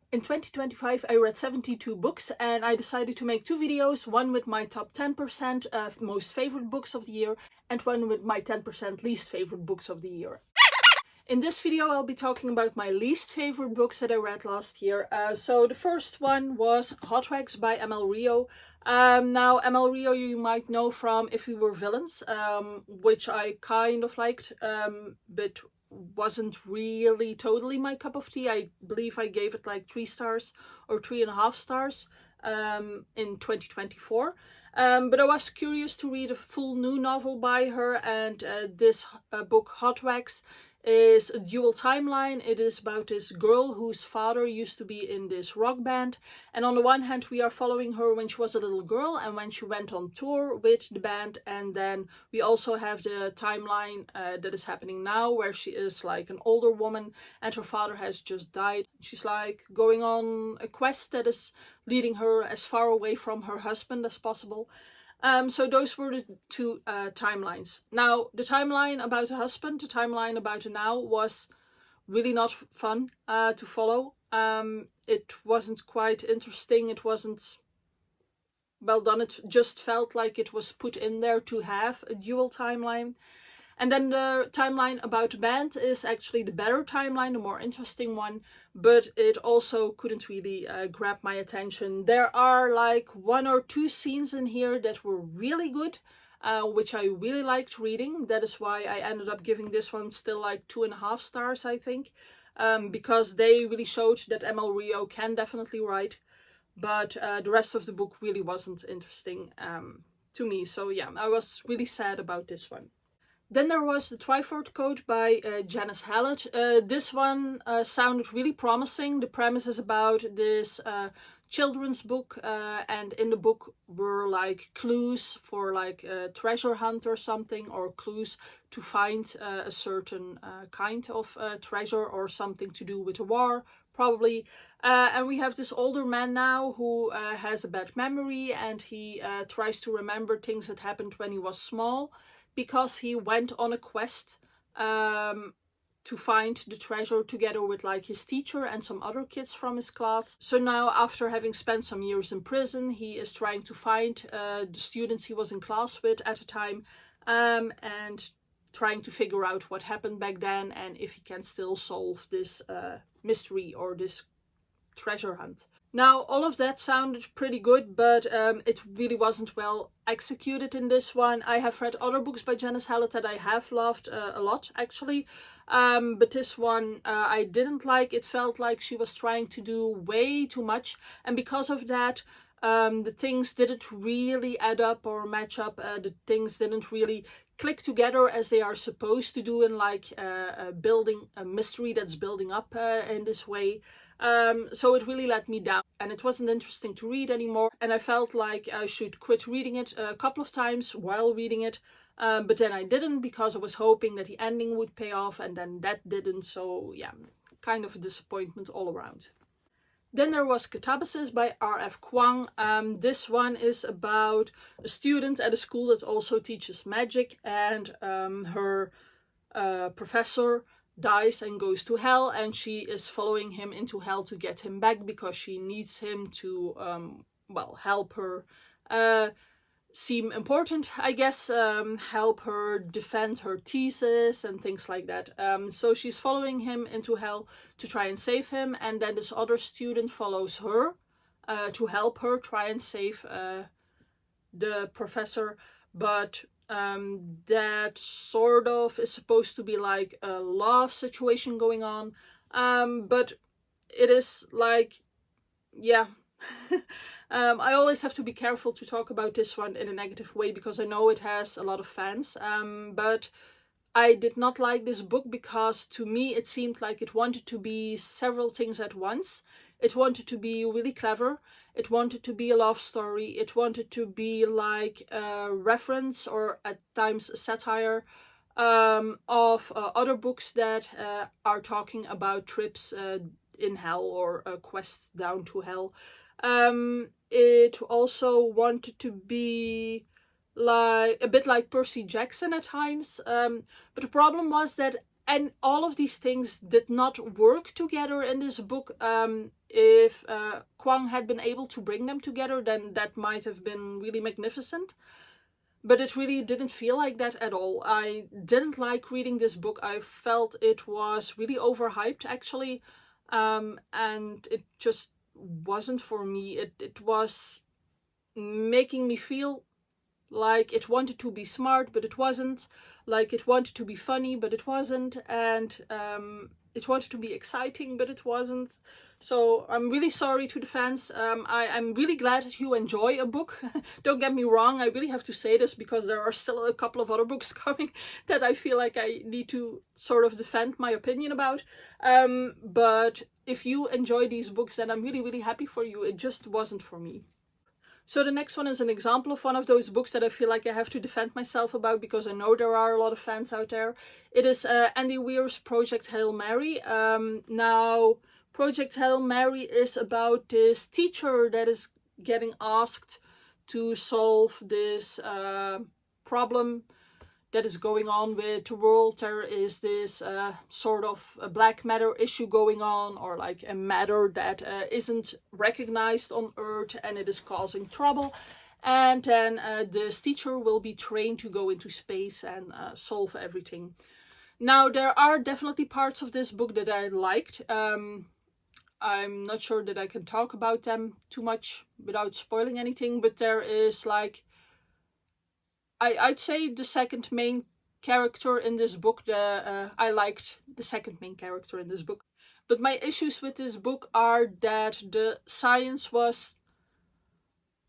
In 2025 I read 72 books and I decided to make two videos, one with my top 10% of most favorite books of the year and one with my 10% least favorite books of the year. In this video I'll be talking about my least favorite books that I read last year. So the first one was Hot Wax by ML Rio. Now ML Rio you might know from If We Were Villains, which I kind of liked, but wasn't really totally my cup of tea. I believe I gave it like 3 stars or 3.5 stars in 2024. But I was curious to read a full new novel by her, and this book, Hot Wax, is a dual timeline. It is about this girl whose father used to be in this rock band, and on the one hand we are following her when she was a little girl and when she went on tour with the band, and then we also have the timeline that is happening now where she is like an older woman and her father has just died. She's like going on a quest that is leading her as far away from her husband as possible. So those were the two timelines. Now, the timeline about the husband, the timeline about the now, was really not fun to follow. It wasn't quite interesting. It wasn't well done. It just felt like it was put in there to have a dual timeline. And then the timeline about the band is actually the better timeline, the more interesting one, but it also couldn't really grab my attention. There are like 1 or 2 scenes in here that were really good, which I really liked reading. That is why I ended up giving this one still like 2.5 stars, I think, because they really showed that ML Rio can definitely write, but the rest of the book really wasn't interesting to me. So yeah, I was really sad about this one. Then there was the Twyford Code by Janice Hallett. This one sounded really promising. The premise is about this children's book, and in the book were like clues for like a treasure hunt or something, or clues to find a certain kind of treasure or something to do with a war, probably. And we have this older man now who has a bad memory, and he tries to remember things that happened when he was small, because he went on a quest to find the treasure together with like his teacher and some other kids from his class. So now, after having spent some years in prison, he is trying to find the students he was in class with at the time, and trying to figure out what happened back then and if he can still solve this mystery or this treasure hunt. Now, all of that sounded pretty good, but it really wasn't well executed in this one. I have read other books by Janice Hallett that I have loved a lot, actually. But this one I didn't like. It felt like she was trying to do way too much. And because of that, the things didn't really add up or match up. The things didn't really click together as they are supposed to do in like building a mystery that's building up in this way. So it really let me down and it wasn't interesting to read anymore, and I felt like I should quit reading it a couple of times while reading it, but then I didn't, because I was hoping that the ending would pay off, and then that didn't. So yeah, kind of a disappointment all around. Then there was Catabasis by R.F. Kuang. This one is about a student at a school that also teaches magic, and her professor dies and goes to hell, and she is following him into hell to get him back because she needs him to help her seem important, I guess, help her defend her thesis and things like that. So she's following him into hell to try and save him, and then this other student follows her to help her try and save the professor, but that sort of is supposed to be like a love situation going on, but it is like, yeah. I always have to be careful to talk about this one in a negative way because I know it has a lot of fans, but I did not like this book because to me it seemed like it wanted to be several things at once. It wanted to be really clever, it wanted to be a love story, it wanted to be like a reference or at times a satire of other books that are talking about trips in hell or quests down to hell. It also wanted to be like a bit like Percy Jackson at times, but the problem was that And all of these things did not work together in this book. If Kwang had been able to bring them together, then that might have been really magnificent. But it really didn't feel like that at all. I didn't like reading this book. I felt it was really overhyped, actually. And it just wasn't for me. It was making me feel like it wanted to be smart, but it wasn't. Like it wanted to be funny, but it wasn't. And it wanted to be exciting, but it wasn't. So I'm really sorry to the fans. I'm really glad that you enjoy a book. Don't get me wrong, I really have to say this because there are still a couple of other books coming that I feel like I need to sort of defend my opinion about. But if you enjoy these books, then I'm really, really happy for you. It just wasn't for me. So the next one is an example of one of those books that I feel like I have to defend myself about because I know there are a lot of fans out there. It is Andy Weir's Project Hail Mary. Now, Project Hail Mary is about this teacher that is getting asked to solve this problem that is going on with the world. There is this sort of a black matter issue going on, or like a matter that isn't recognized on Earth and it is causing trouble. And then this teacher will be trained to go into space and solve everything. Now, there are definitely parts of this book that I liked. I'm not sure that I can talk about them too much without spoiling anything, but there is like, I'd say the second main character in this book. I liked the second main character in this book. But my issues with this book are that the science was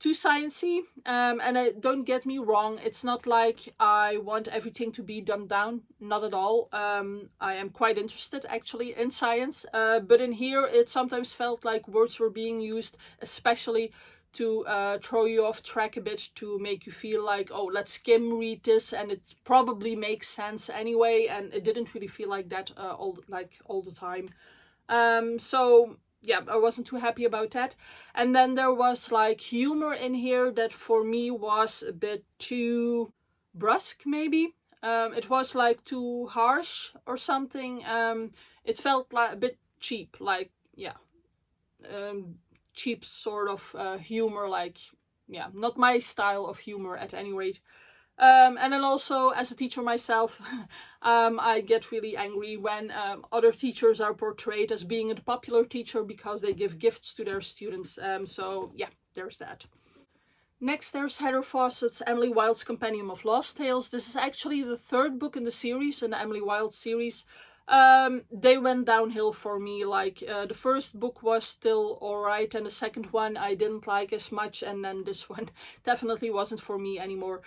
too sciencey. And don't get me wrong, it's not like I want everything to be dumbed down. Not at all. I am quite interested actually in science. But in here it sometimes felt like words were being used, especially to throw you off track a bit, to make you feel like, oh, let's skim read this and it probably makes sense anyway. And it didn't really feel like that all the time. So yeah, I wasn't too happy about that. And then there was like humor in here that for me was a bit too brusque, maybe. It was like too harsh or something. It felt like a bit cheap, like, yeah. Cheap sort of humor, like, yeah, not my style of humor at any rate. And then also, as a teacher myself, I get really angry when other teachers are portrayed as being a popular teacher because they give gifts to their students. So yeah, there's that. Next, there's Heather Fawcett's Emily Wilde's Compendium of Lost Tales. This is actually the third book in the series, in the Emily Wilde series. They went downhill for me. Like the first book was still alright, and the second one I didn't like as much, and then this one definitely wasn't for me anymore.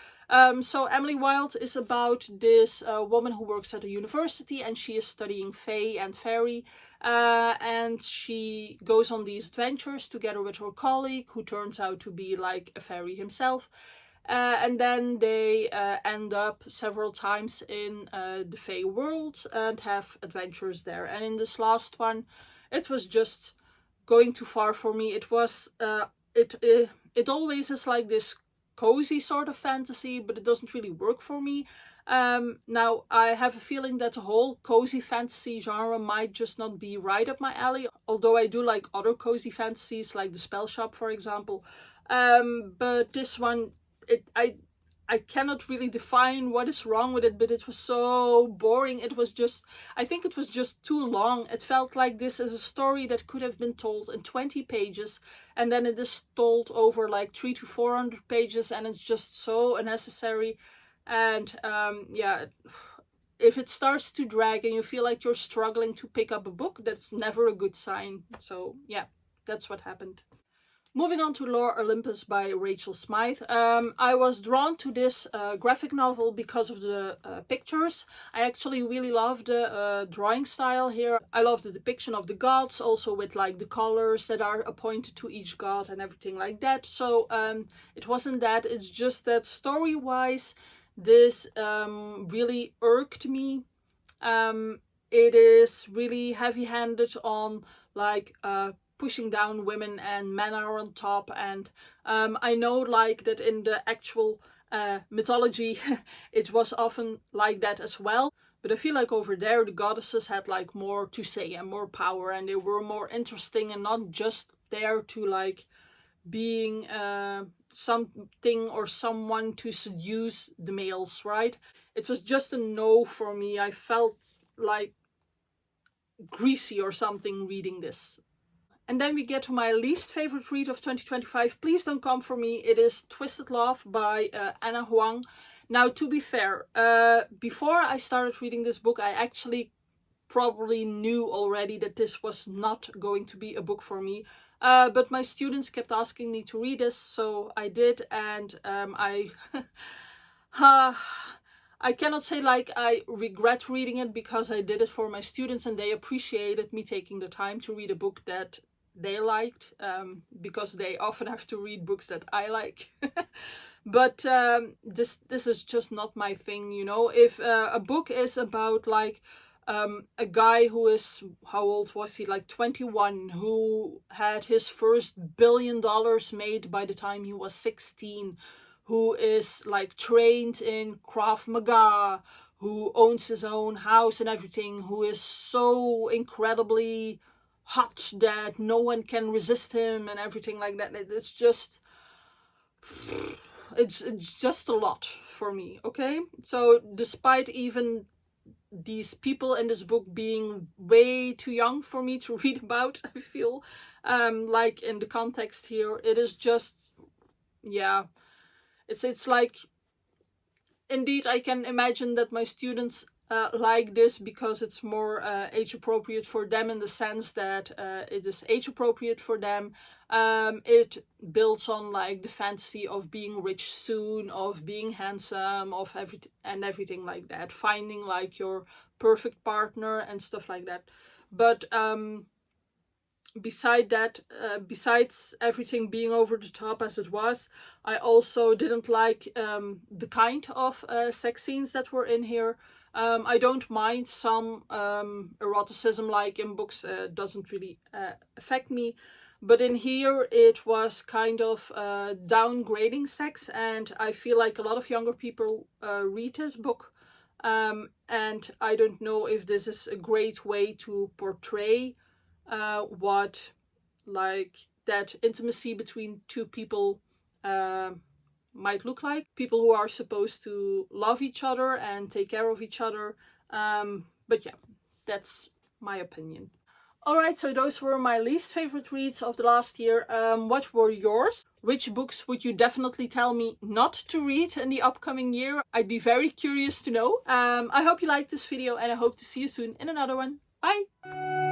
So Emily Wilde is about this woman who works at a university, and she is studying fae and fairy, and she goes on these adventures together with her colleague, who turns out to be like a fairy himself. And then they end up several times in the Fae world and have adventures there. And in this last one, it was just going too far for me. It was it always is like this cozy sort of fantasy, but it doesn't really work for me. Now, I have a feeling that the whole cozy fantasy genre might just not be right up my alley, although I do like other cozy fantasies, like The Spell Shop, for example. But this one, I cannot really define what is wrong with it, but it was so boring. It was just, I think it was just too long. It felt like this is a story that could have been told in 20 pages, and then it is told over like 300 to 400 pages, and it's just so unnecessary. And yeah, if it starts to drag and you feel like you're struggling to pick up a book, that's never a good sign. So yeah, that's what happened. Moving on to Lore Olympus by Rachel Smythe. I was drawn to this graphic novel because of the pictures. I actually really love the drawing style here. I love the depiction of the gods, also with like the colors that are appointed to each god and everything like that. So it wasn't that, it's just that story-wise, this really irked me. It is really heavy-handed on like pushing down women, and men are on top. And I know like that in the actual mythology it was often like that as well, But I feel like over there the goddesses had like more to say and more power, and they were more interesting and not just there to like being something or someone to seduce the males, right? It was just a no for me. I felt like greasy or something reading this. And then we get to my least favorite read of 2025. Please don't come for me. It is Twisted Love by Ana Huang. Now, to be fair, before I started reading this book, I actually probably knew already that this was not going to be a book for me. But my students kept asking me to read this, so I did, and I cannot say like I regret reading it, because I did it for my students and they appreciated me taking the time to read a book that they liked, because they often have to read books that I like. But this is just not my thing, you know. If a book is about like a guy who is, how old was he, like 21, who had his first $1 billion made by the time he was 16, who is like trained in Krav Maga, who owns his own house and everything, who is so incredibly hot that no one can resist him and everything like that, it's just a lot for me, okay? So despite even these people in this book being way too young for me to read about, I feel like in the context here, it is just, yeah, it's like, indeed I can imagine that my students like this because it's more age appropriate for them, in the sense that it is age appropriate for them. It builds on like the fantasy of being rich soon, of being handsome, of everything like that, finding like your perfect partner and stuff like that. But besides everything being over the top as it was, I also didn't like the kind of sex scenes that were in here. I don't mind some eroticism like in books, doesn't really affect me. But in here it was kind of downgrading sex, and I feel like a lot of younger people read this book. And I don't know if this is a great way to portray what like that intimacy between two people might look like. People who are supposed to love each other and take care of each other. But yeah, that's my opinion. Alright, so those were my least favorite reads of the last year. What were yours? Which books would you definitely tell me not to read in the upcoming year? I'd be very curious to know. I hope you liked this video, and I hope to see you soon in another one. Bye!